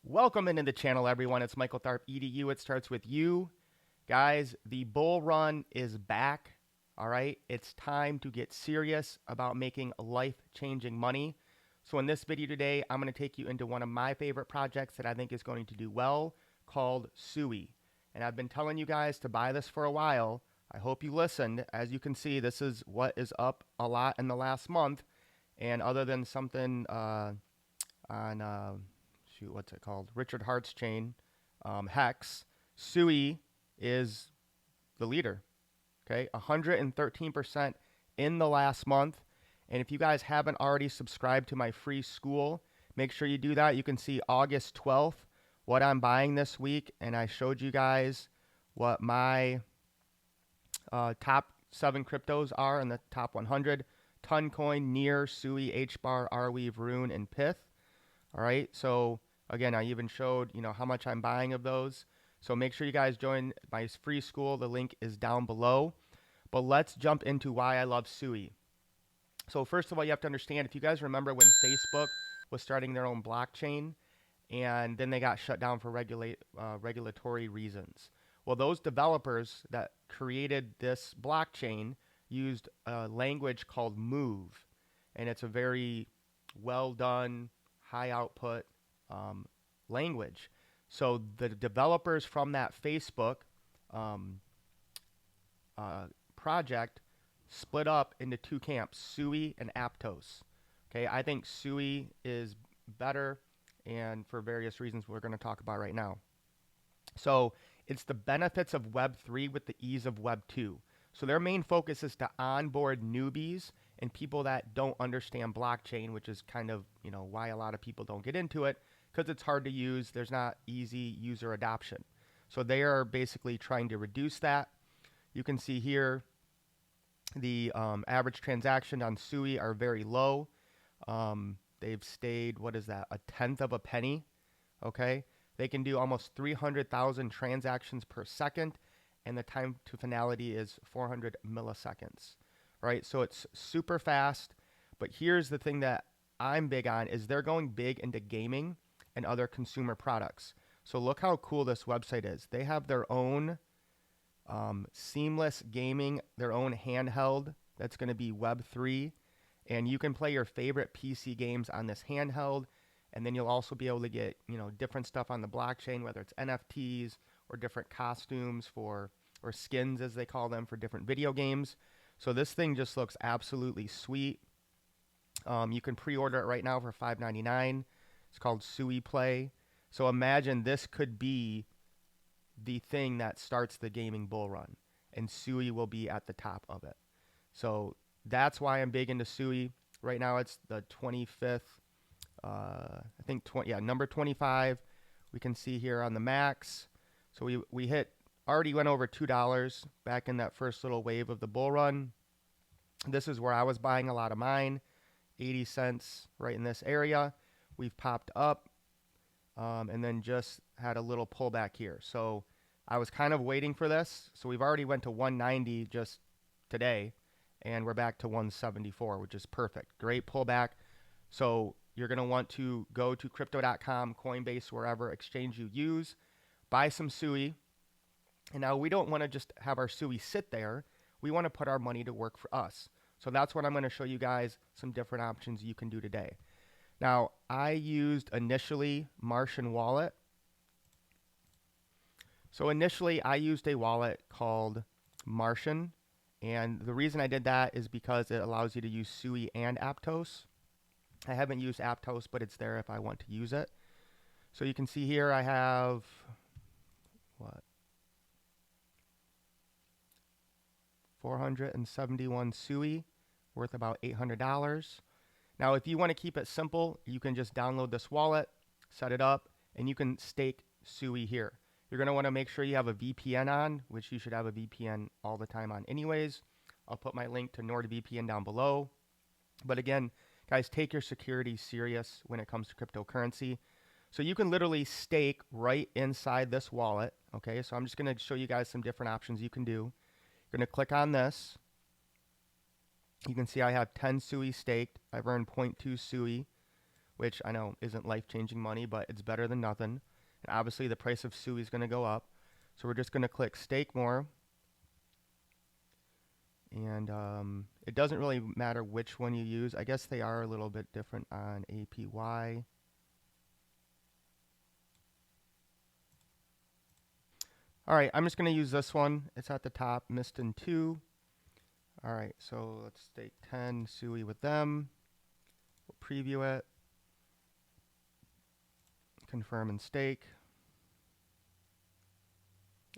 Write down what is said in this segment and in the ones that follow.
Welcome into the channel, everyone. It's Michael Tharp, EDU. It starts with you. Guys, the bull run is back. All right. It's time to get serious about making life-changing money. So in this video today, I'm going to take you into one of my favorite projects that I think is going to do well called Sui. And I've been telling you guys to buy this for a while. I hope you listened. As you can see, this is what is up a lot in the last month. And other than something on what's it called? Richard Hart's chain, Hex. Sui is the leader. Okay, 113% in the last month. And if you guys haven't already subscribed to my free Skool, make sure you do that. You can see August 12th what I'm buying this week, and I showed you guys what my top 7 cryptos are in the top 100: Toncoin, Near, Sui, HBAR, Arweave, Rune, and Pith. All right, so again, I even showed, how much I'm buying of those. So make sure you guys join my free Skool. The link is down below. But let's jump into why I love Sui. So first of all, you have to understand, if you guys remember when Facebook was starting their own blockchain, and then they got shut down for regulatory reasons. Well, those developers that created this blockchain used a language called Move, and it's a very well done, high output language. So the developers from that Facebook project split up into two camps, Sui and Aptos. Okay, I think Sui is better, and for various reasons we're going to talk about right now. So it's the benefits of Web3 with the ease of Web2. So their main focus is to onboard newbies and people that don't understand blockchain, which is kind of, why a lot of people don't get into it, because it's hard to use. There's not easy user adoption. So they are basically trying to reduce that. You can see here the average transaction on Sui are very low. They've stayed, what is that, a tenth of a penny. Okay, they can do almost 300,000 transactions per second, and the time to finality is 400 milliseconds. Right, so it's super fast. But here's the thing that I'm big on is they're going big into gaming and other consumer products. So look how cool this website is. They have their own seamless gaming, their own handheld that's going to be Web3, and you can play your favorite PC games on this handheld. And then you'll also be able to get, different stuff on the blockchain, whether it's NFTs or different costumes or skins, as they call them, for different video games. So this thing just looks absolutely sweet. You can pre-order it right now for $5.99. It's called Sui Play. So imagine this could be the thing that starts the gaming bull run, and Sui will be at the top of it. So that's why I'm big into Sui. Right now it's the 25th. Number 25. We can see here on the max. So we already went over $2 back in that first little wave of the bull run. This is where I was buying a lot of mine, 80 cents right in this area. We've popped up and then just had a little pullback here. So I was kind of waiting for this. So we've already went to 190 just today, and we're back to 174, which is perfect. Great pullback. So you're going to want to go to crypto.com, Coinbase, wherever exchange you use, buy some Sui. And now we don't want to just have our Sui sit there. We want to put our money to work for us. So that's what I'm going to show you guys, some different options you can do today. Now, I used initially Martian Wallet. So initially, I used a wallet called Martian. And the reason I did that is because it allows you to use Sui and Aptos. I haven't used Aptos, but it's there if I want to use it. So you can see here I have, 471 Sui, worth about $800. Now, if you want to keep it simple, you can just download this wallet, set it up, and you can stake Sui here. You're going to want to make sure you have a VPN on, which you should have a VPN all the time on anyways. I'll put my link to NordVPN down below. But again, guys, take your security serious when it comes to cryptocurrency. So you can literally stake right inside this wallet. Okay, so I'm just going to show you guys some different options you can do. You're going to click on this. You can see I have 10 Sui staked. I've earned 0.2 Sui. which I know isn't life-changing money, but it's better than nothing. And obviously the price of Sui is going to go up. So we're just going to click stake more. And it doesn't really matter which one you use. I guess they are a little bit different on APY. All right, I'm just going to use this one. It's at the top, Miston 2. All right, so let's stake 10 Sui with them. We'll preview it. Confirm and stake.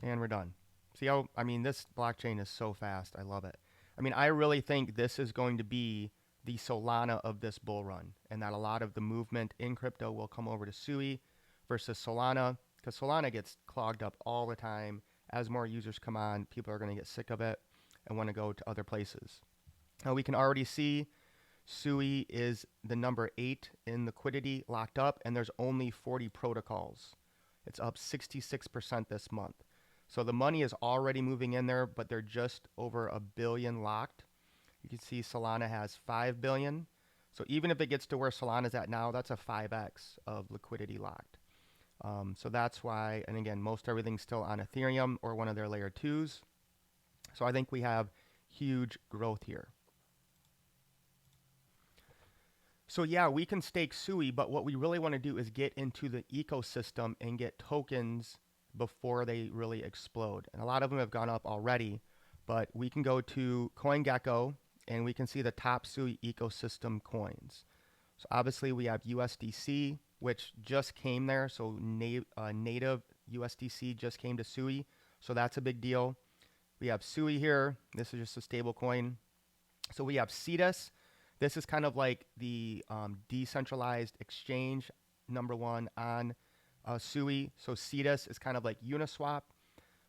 And we're done. See how, I mean, this blockchain is so fast. I love it. I mean, I really think this is going to be the Solana of this bull run, and that a lot of the movement in crypto will come over to Sui versus Solana, because Solana gets clogged up all the time. As more users come on, people are going to get sick of it and want to go to other places. Now we can already see Sui is the number 8 in liquidity locked up, and there's only 40 protocols. It's up 66% this month. So the money is already moving in there, but they're just over $1 billion locked. You can see Solana has 5 billion. So even if it gets to where Solana's at now, that's a 5x of liquidity locked. So that's why, and again, most everything's still on Ethereum or one of their layer 2s. So I think we have huge growth here. So yeah, we can stake Sui, but what we really want to do is get into the ecosystem and get tokens before they really explode. And a lot of them have gone up already, but we can go to CoinGecko and we can see the top Sui ecosystem coins. So obviously we have USDC, which just came there. So native USDC just came to Sui. So that's a big deal. We have Sui here. This is just a stable coin. So we have Cetus. This is kind of like the decentralized exchange, #1 on Sui. So Cetus is kind of like Uniswap.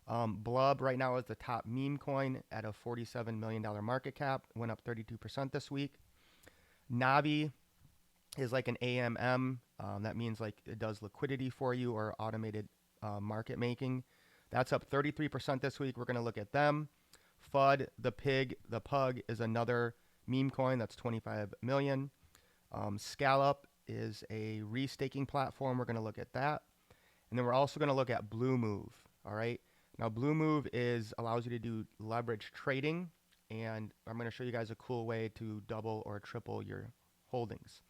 Blub right now is the top meme coin at a $47 million market cap. Went up 32% this week. Navi is like an AMM. That means like it does liquidity for you or automated market making. That's up 33% this week. We're going to look at them. FUD, the pug is another meme coin. That's 25 million. Scallop is a restaking platform. We're going to look at that. And then we're also going to look at Bluemove. All right. Now Bluemove allows you to do leverage trading. And I'm going to show you guys a cool way to double or triple your holdings.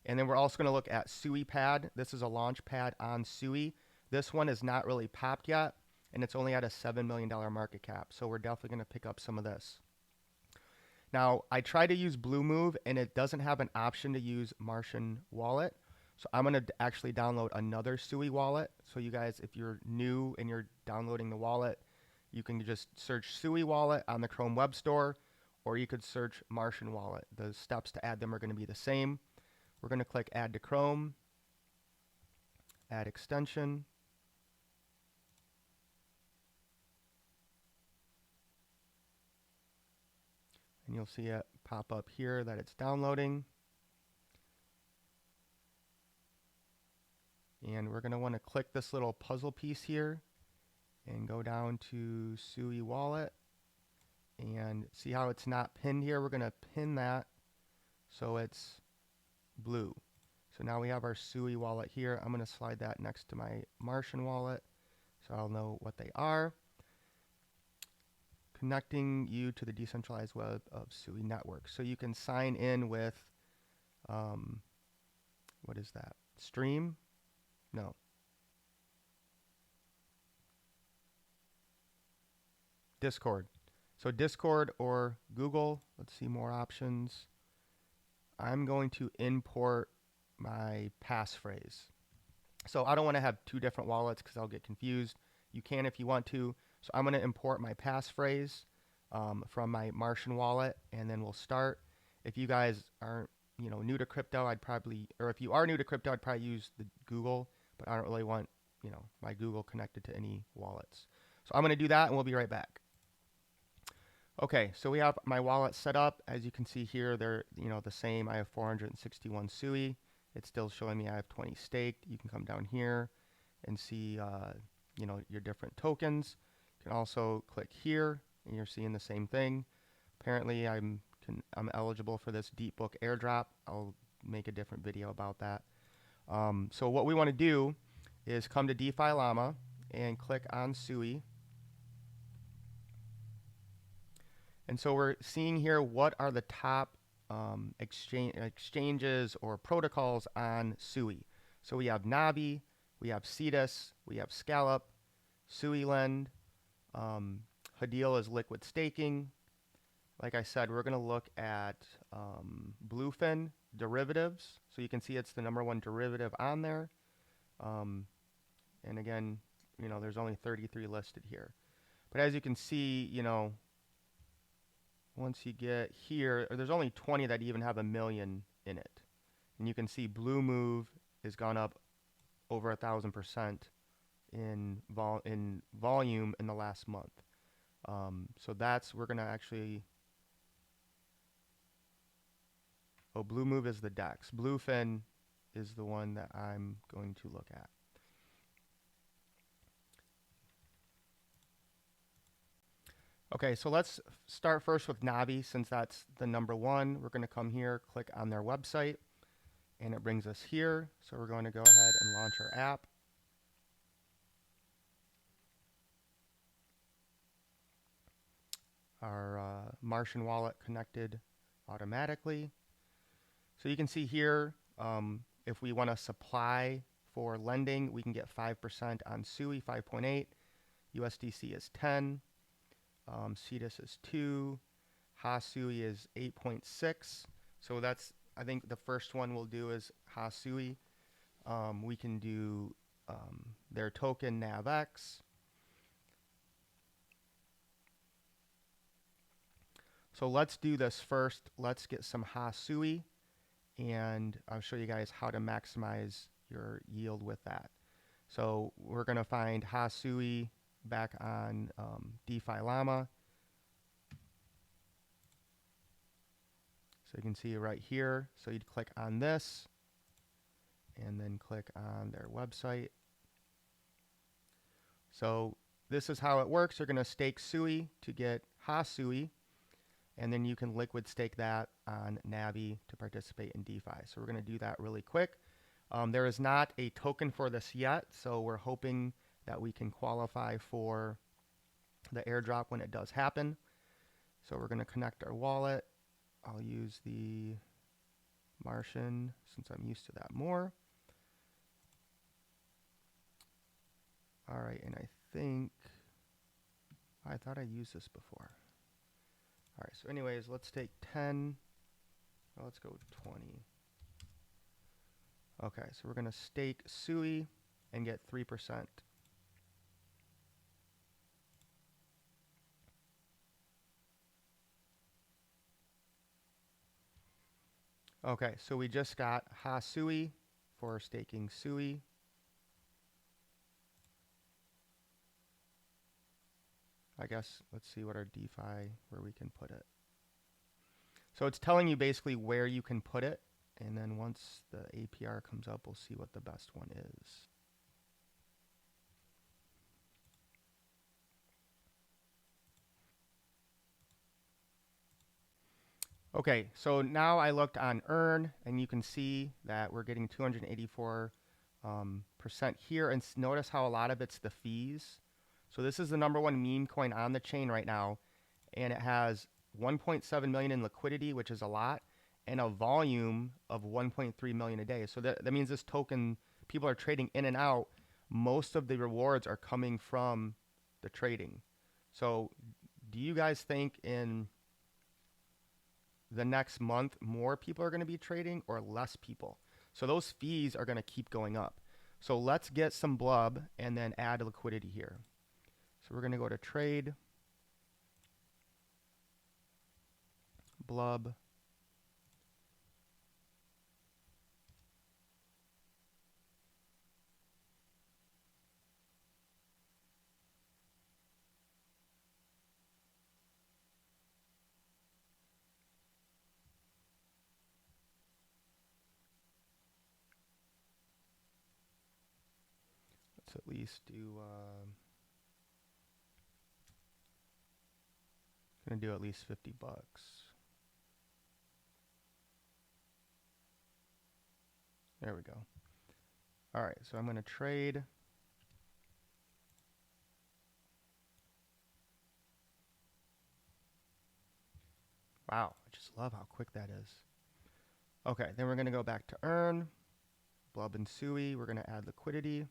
And then we're also going to look at SuiPad. This is a launch pad on Sui. This one is not really popped yet, and it's only at a $7 million market cap. So we're definitely going to pick up some of this. Now, I tried to use Bluemove, and it doesn't have an option to use Martian Wallet. So I'm going to actually download another Sui wallet. So you guys, if you're new and you're downloading the wallet, you can just search Sui wallet on the Chrome Web Store, or you could search Martian Wallet. The steps to add them are going to be the same. We're going to click Add to Chrome, Add Extension. And you'll see it pop up here that it's downloading. And we're going to want to click this little puzzle piece here and go down to Sui Wallet. And see how it's not pinned here? We're going to pin that so it's blue. So now we have our Sui wallet here. I'm going to slide that next to my Martian wallet so I'll know what they are. Connecting you to the decentralized web of Sui network. So you can sign in with, what is that? Stream? No. Discord. So Discord or Google. Let's see more options. I'm going to import my passphrase. So I don't want to have two different wallets because I'll get confused. You can if you want to. So I'm going to import my passphrase from my Martian wallet, and then we'll start. If you guys aren't, new to crypto, if you are new to crypto, I'd probably use the Google, but I don't really want, my Google connected to any wallets. So I'm going to do that, and we'll be right back. Okay, so we have my wallet set up. As you can see here, they're the same. I have 461 Sui. It's still showing me I have 20 staked. You can come down here and see your different tokens. You can also click here, and you're seeing the same thing. Apparently, I'm eligible for this deep book airdrop. I'll make a different video about that. So what we want to do is come to DeFi Llama and click on Sui. And so we're seeing here what are the top exchanges or protocols on Sui. So we have Navi, we have Cetus, we have Scallop, SuiLend, Hadil is liquid staking. Like I said, we're going to look at Bluefin derivatives. So you can see it's the #1 derivative on there. And again, you know, there's only 33 listed here. But as you can see, you know, once you get here, there's only 20 that even have 1 million in it. And you can see Blue Move has gone up over 1,000% in volume in the last month. So that's, we're going to actually, oh, Blue Move is the DEX. Bluefin is the one that I'm going to look at. Okay, so let's start first with Navi, since that's the #1. We're going to come here, click on their website, and it brings us here. So we're going to go ahead and launch our app. Our Martian wallet connected automatically. So you can see here, if we want to supply for lending, we can get 5% on Sui, 5.8. USDC is 10. Cetus is 2. Hasui is 8.6. So that's, I think the first one we'll do is Hasui. We can do their token NavX. So let's do this first. Let's get some Hasui, and I'll show you guys how to maximize your yield with that. So we're going to find Hasui back on DeFi Llama. So you can see right here. So you'd click on this and then click on their website. So this is how it works. You're going to stake Sui to get Hasui, and then you can liquid stake that on Navi to participate in DeFi. So we're going to do that really quick. There is not a token for this yet, so we're hoping that we can qualify for the airdrop when it does happen. So we're going to connect our wallet. I'll use the Martian since I'm used to that more. All right, and I think, I thought I used this before. All right, so anyways, let's take 10. Well, let's go 20. Okay, so we're going to stake Sui and get 3%. Okay, so we just got Hasui for staking Sui. I guess let's see what our DeFi, where we can put it. So it's telling you basically where you can put it, and then once the APR comes up, we'll see what the best one is. Okay, so now I looked on Earn, and you can see that we're getting 284% here, and notice how a lot of it's the fees. So this is the #1 meme coin on the chain right now, and it has 1.7 million in liquidity, which is a lot, and a volume of 1.3 million a day. So that means this token, people are trading in and out. Most of the rewards are coming from the trading. So do you guys think in the next month more people are going to be trading or less people? So those fees are going to keep going up. So let's get some blub and then add liquidity here. So we're going to go to trade, blub, let's at least do, going to do at least $50. There we go. All right, so I'm going to trade. Wow, I just love how quick that is. Okay, then we're going to go back to earn. Blub and Sui, we're going to add liquidity. I'm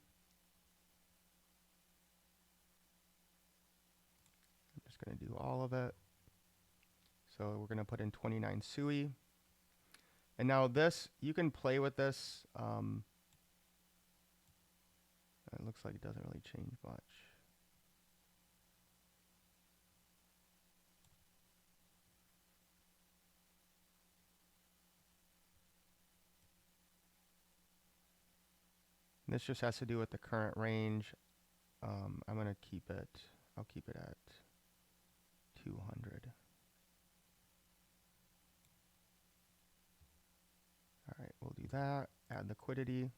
just going to do all of it. So we're going to put in 29 Sui. And now this, you can play with this. It looks like it doesn't really change much. This just has to do with the current range. I'm going to keep it, I'll keep it at 200. All right, we'll do that. Add liquidity.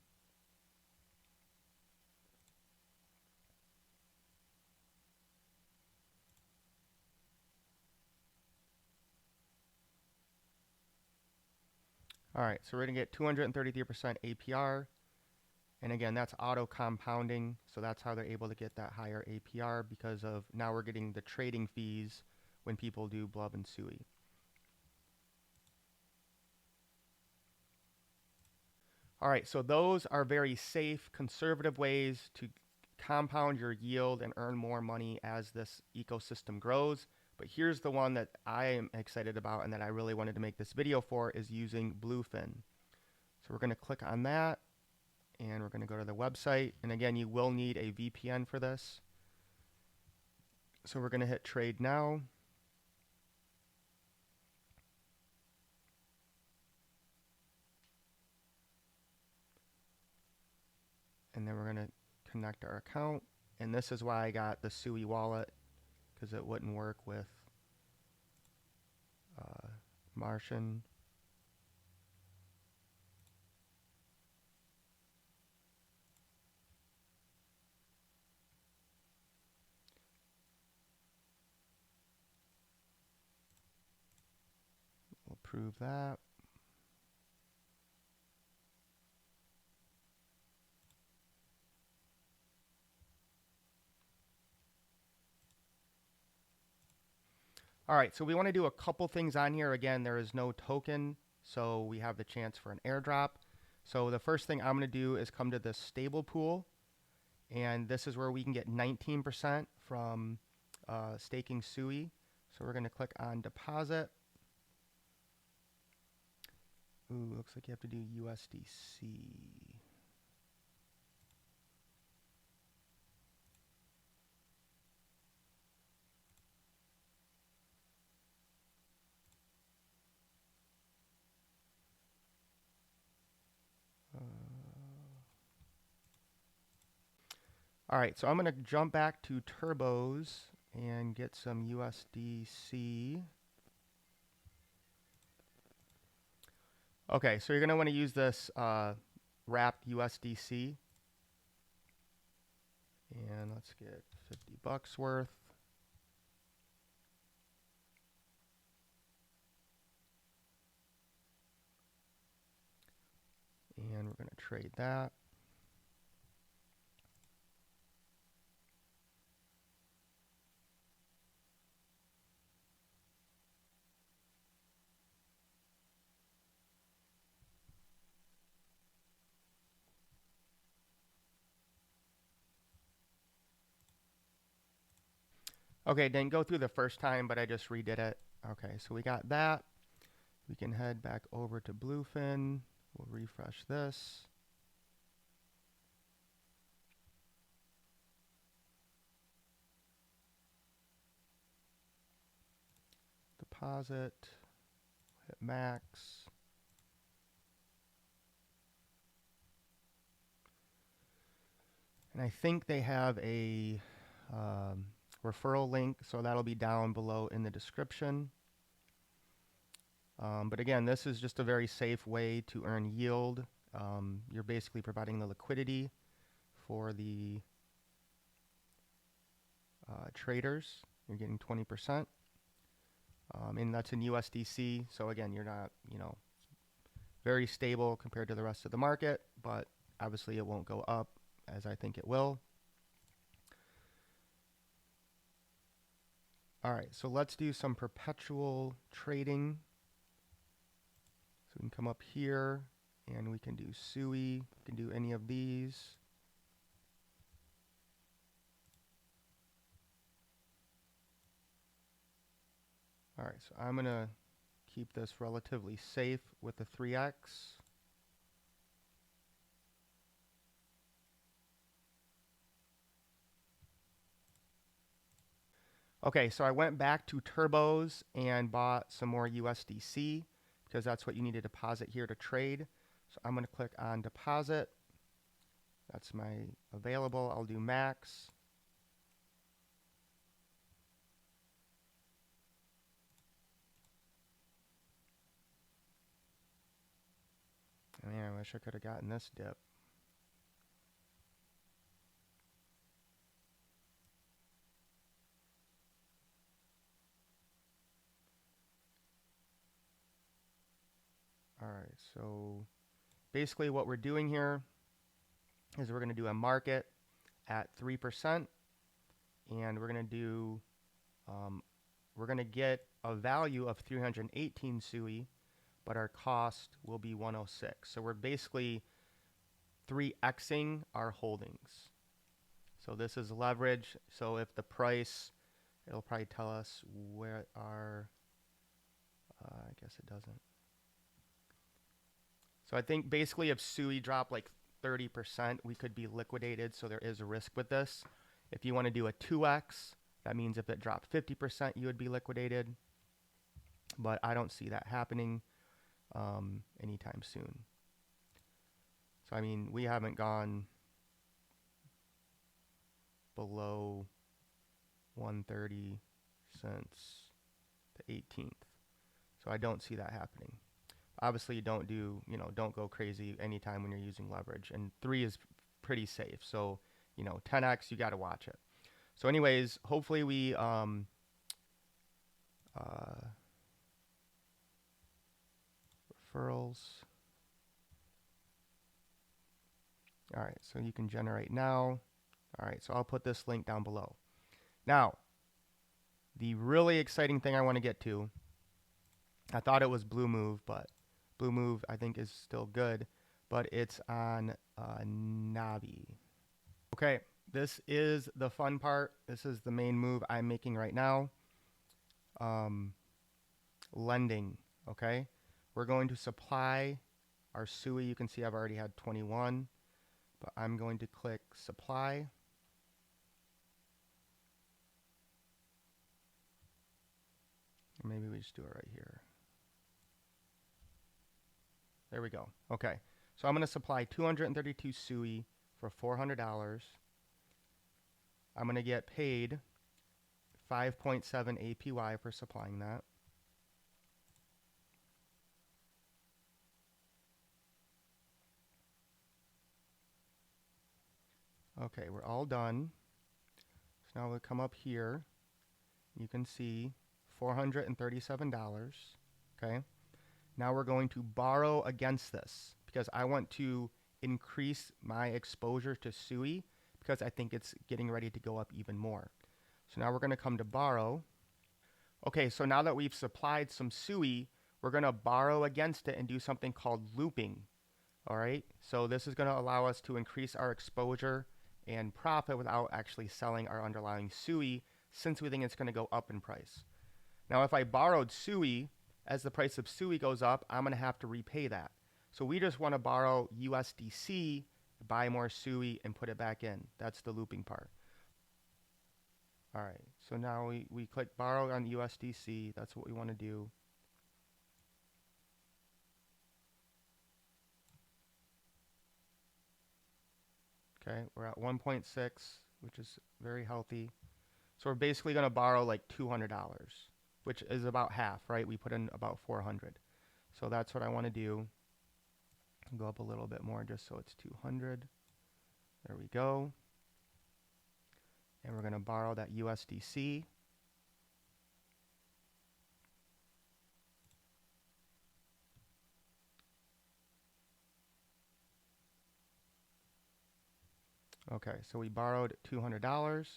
All right, so we're going to get 233% APR. And again, that's auto compounding. So that's how they're able to get that higher APR because of now we're getting the trading fees when people do Blub and Sui. All right, so those are very safe, conservative ways to compound your yield and earn more money as this ecosystem grows. But here's the one that I am excited about and that I really wanted to make this video for is using Bluefin. So we're going to click on that. And we're going to go to the website. And again, you will need a VPN for this. So we're going to hit trade now. And then we're going to connect our account. And this is why I got the Sui wallet, because it wouldn't work with Martian. We'll approve that. All right, so we want to do a couple things on here. Again, there is no token, so we have the chance for an airdrop. So the first thing I'm going to do is come to the stable pool, and this is where we can get 19% from staking Sui. So we're going to click on deposit. Ooh, looks like you have to do USDC. All right, so I'm going to jump back to Turbos and get some USDC. Okay, so you're going to want to use this wrapped USDC. And let's get $50 worth. And we're going to trade that. Okay, didn't go through the first time, but I just redid it. Okay, so we got that. We can head back over to Bluefin. We'll refresh this. Deposit. Hit max. And I think they have a referral link, so that'll be down below in the description. But again, this is just a very safe way to earn yield. You're basically providing the liquidity for the traders. You're getting 20%. And that's in USDC. So again, you're not, Very stable compared to the rest of the market, but obviously it won't go up as I think it will. All right, so let's do some perpetual trading. So we can come up here and we can do SUI, we can do any of these. All right, so I'm gonna keep this relatively safe with the 3x. Okay, so I went back to Turbos and bought some more USDC because that's what you need to deposit here to trade. So I'm going to click on deposit. That's my available. I'll do max. Man, I wish I could have gotten this dip. All right, so basically what we're doing here is we're going to do a market at 3%, and we're going to do, we're going to get a value of 318 SUI, but our cost will be 106. So we're basically 3xing our holdings. So this is leverage. So if the price, it'll probably tell us where our, I guess it doesn't. So I think basically if SUI dropped like 30%, we could be liquidated. So there is a risk with this. If you want to do a 2x, that means if it dropped 50%, you would be liquidated. But I don't see that happening anytime soon. So I mean, we haven't gone below 130 since the 18th. So I don't see that happening. Obviously, don't do, don't go crazy anytime when you're using leverage. And 3 is pretty safe. So, 10x, you got to watch it. So anyways, hopefully we referrals. All right, so you can generate now. All right, so I'll put this link down below. Now, the really exciting thing I want to get to, I thought it was Blue Move, but Blue Move I think is still good, but it's on Navi. Okay, this is the fun part. This is the main move I'm making right now. Lending, okay? We're going to supply our SUI. You can see I've already had 21, but I'm going to click supply. Maybe we just do it right here. There we go. Okay. So I'm going to supply 232 SUI for $400. I'm going to get paid 5.7 APY for supplying that. Okay, we're all done. So now we'll come up here. You can see $437. Okay. Now we're going to borrow against this because I want to increase my exposure to SUI because I think it's getting ready to go up even more. So now we're going to come to borrow. Okay, so now that we've supplied some SUI, we're going to borrow against it and do something called looping. All right, so this is going to allow us to increase our exposure and profit without actually selling our underlying SUI since we think it's going to go up in price. Now, if I borrowed SUI, as the price of SUI goes up, I'm going to have to repay that. So we just want to borrow USDC, buy more SUI, and put it back in. That's the looping part. All right, so now we click borrow on USDC. That's what we want to do. Okay, we're at 1.6, which is very healthy. So we're basically going to borrow like $200, which is about half, right? We put in about 400. So that's what I want to do. Go up a little bit more just so it's 200. There we go. And we're going to borrow that USDC. Okay, so we borrowed $200.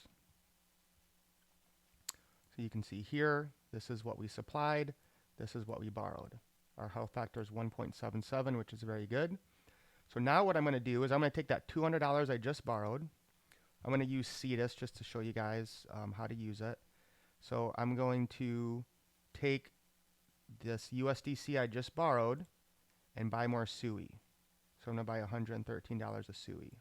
So you can see here, this is what we supplied. This is what we borrowed. Our health factor is 1.77, which is very good. So now what I'm going to do is I'm going to take that $200 I just borrowed. I'm going to use Cetus just to show you guys how to use it. So I'm going to take this USDC I just borrowed and buy more SUI. So I'm going to buy $113 of SUI.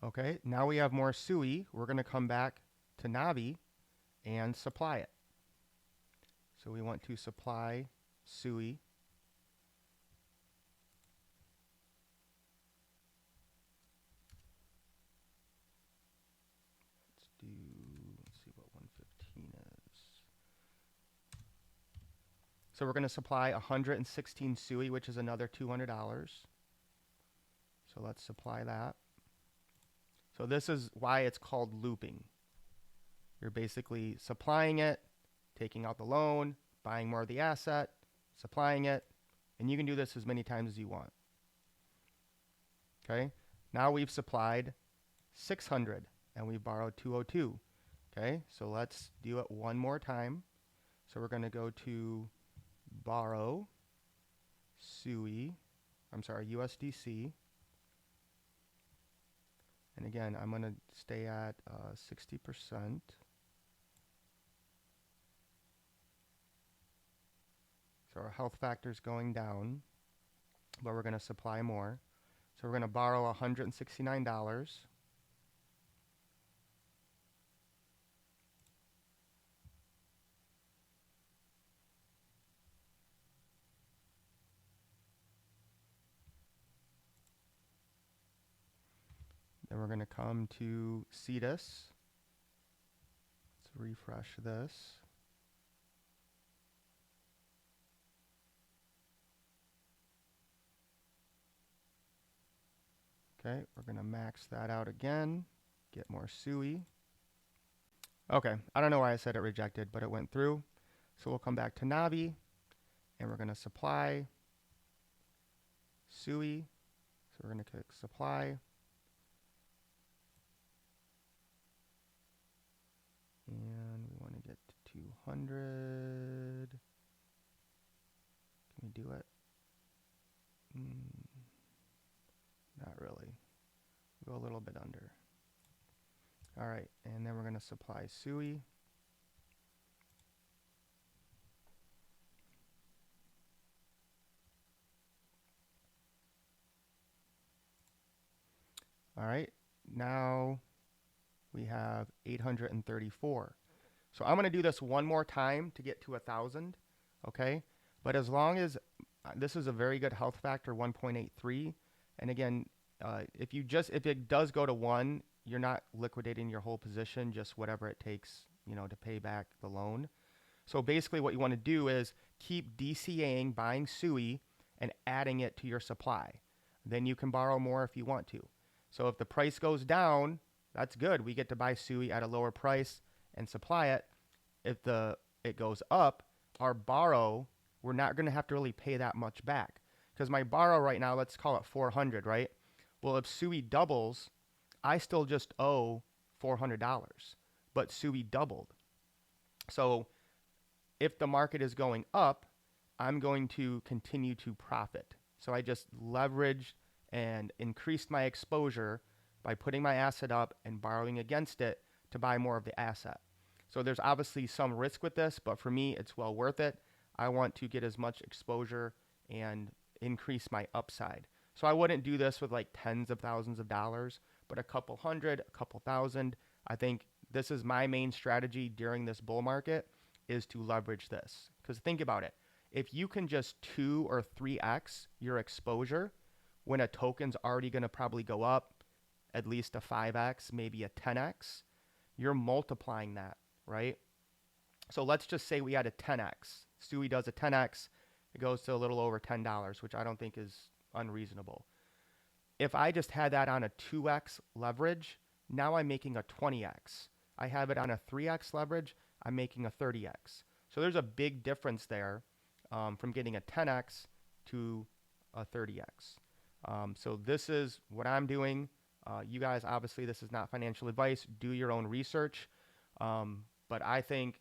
Okay, now we have more SUI. We're going to come back to Navi and supply it. So we want to supply SUI. Let's see what 115 is. So we're going to supply 116 SUI, which is another $200. So let's supply that. So this is why it's called looping. You're basically supplying it, taking out the loan, buying more of the asset, supplying it, and you can do this as many times as you want. Okay, now we've supplied 600 and we borrowed 202. Okay, so let's do it one more time. So we're going to go to borrow USDC. And again, I'm going to stay at 60%. So our health factor is going down, but we're going to supply more. So we're going to borrow $169. Then we're going to come to Cetus. Let's refresh this. Okay, we're going to max that out again, get more SUI. Okay, I don't know why I said it rejected, but it went through. So we'll come back to Navi, and we're going to supply SUI. So we're going to click supply. And we want to get to 200. Can we do it? Not really. Go a little bit under. All right, and then we're going to supply SUI. All right, now we have 834. So I'm going to do this one more time to get to 1,000, okay? But as long as this is a very good health factor, 1.83, and again, if it does go to 1, you're not liquidating your whole position, just whatever it takes, to pay back the loan. So basically what you want to do is keep DCAing, buying SUI, and adding it to your supply. Then you can borrow more if you want to. So if the price goes down, that's good. We get to buy SUI at a lower price and supply it. If it goes up, our borrow, we're not going to have to really pay that much back. Because my borrow right now, let's call it 400, right? Well, if SUI doubles, I still just owe $400, but SUI doubled. So if the market is going up, I'm going to continue to profit. So I just leveraged and increased my exposure by putting my asset up and borrowing against it to buy more of the asset. So there's obviously some risk with this, but for me, it's well worth it. I want to get as much exposure and increase my upside. So I wouldn't do this with like tens of thousands of dollars, but a couple hundred, a couple thousand. I think this is my main strategy during this bull market, is to leverage this. Because think about it. If you can just 2 or 3x your exposure when a token's already going to probably go up at least a 5x, maybe a 10x, you're multiplying that, right? So let's just say we had a 10x. SUI does a 10x. It goes to a little over $10, which I don't think is unreasonable. If I just had that on a 2x leverage, now I'm making a 20x. I have it on a 3x leverage, I'm making a 30x. So there's a big difference there from getting a 10x to a 30x. So this is what I'm doing. You guys, obviously, this is not financial advice. Do your own research. But I think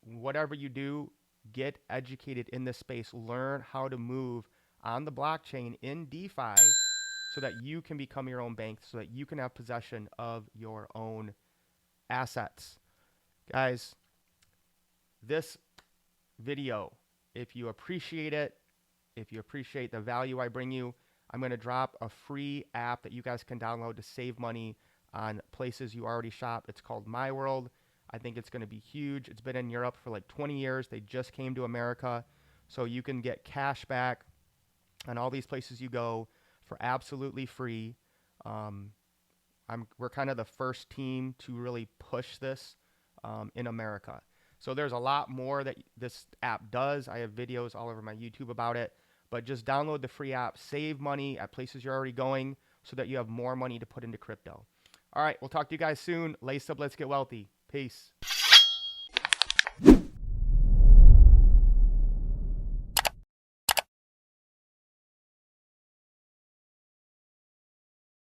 whatever you do, get educated in this space. Learn how to move on the blockchain in DeFi so that you can become your own bank, so that you can have possession of your own assets. Guys, this video, if you appreciate it, if you appreciate the value I bring you, I'm going to drop a free app that you guys can download to save money on places you already shop. It's called My World. I think it's going to be huge. It's been in Europe for like 20 years. They just came to America. So you can get cash back on all these places you go for absolutely free. We're kind of the first team to really push this in America. So there's a lot more that this app does. I have videos all over my YouTube about it. But just download the free app, save money at places you're already going so that you have more money to put into crypto. All right, we'll talk to you guys soon. Lace up, let's get wealthy. Peace.